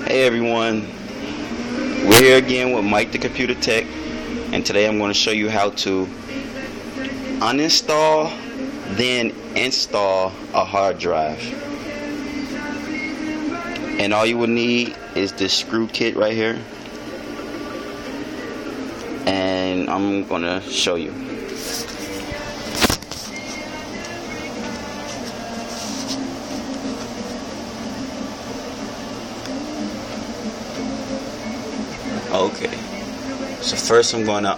Hey everyone, we're here again with Mike the Computer Tech, and today I'm going to show you how to uninstall then install a hard drive. And all you will need is this screw kit right here, and I'm going to show you. Okay, so first I'm going to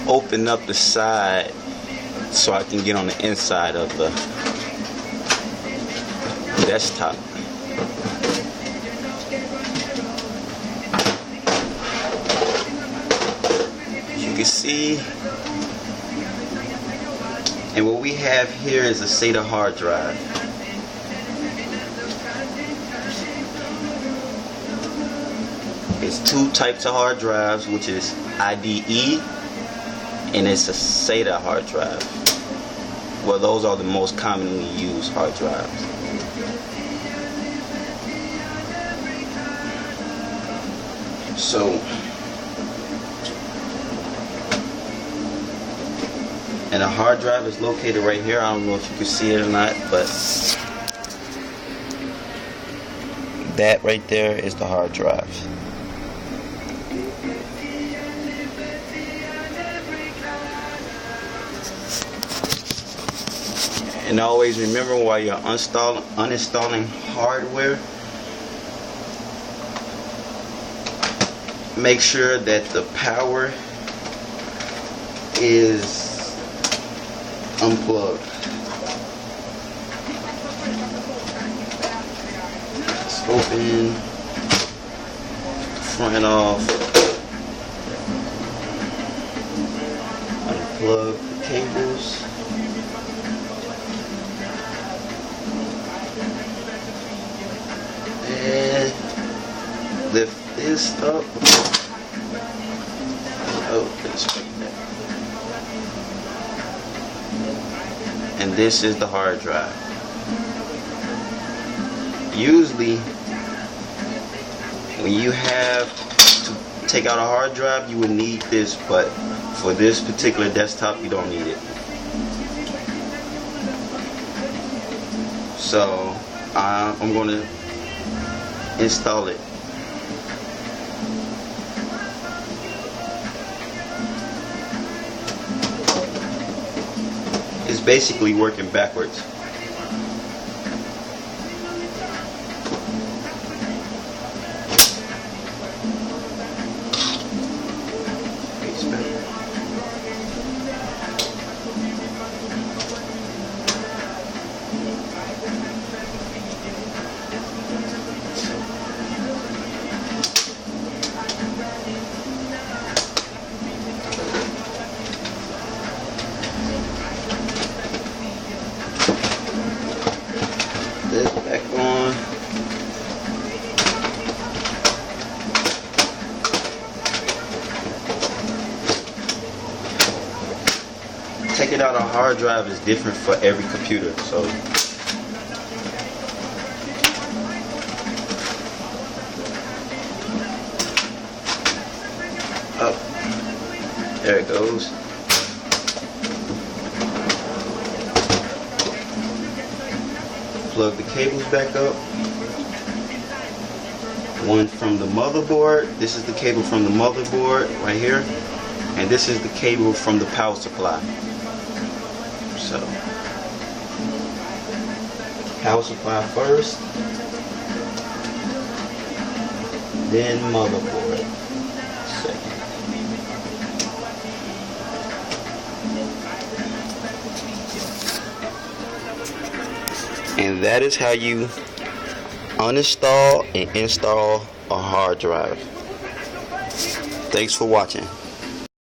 open up the side so I can get on the inside of the desktop. As you can see, and what we have here is a SATA hard drive. It's two types of hard drives, which is IDE and it's a SATA hard drive. Well, those are the most commonly used hard drives. So, and a hard drive is located right here. I don't know if you can see it or not, but that right there is the hard drive. And always remember, while you're uninstalling hardware, make sure that the power is unplugged. Let's open the front off, unplug the cables. And lift this up. Oh, let's break that. And this is the hard drive. Usually, when you have to take out a hard drive, you would need this, but for this particular desktop, you don't need it. So, I'm going to install it. It's basically working backwards. This back on. Taking out a hard drive is different for every computer, so up. There it goes. Plug the cables back up. One from the motherboard. This is the cable from the motherboard right here, and this is the cable from the power supply. So, power supply first, then motherboard second. And that is how you uninstall and install a hard drive. Thanks for watching.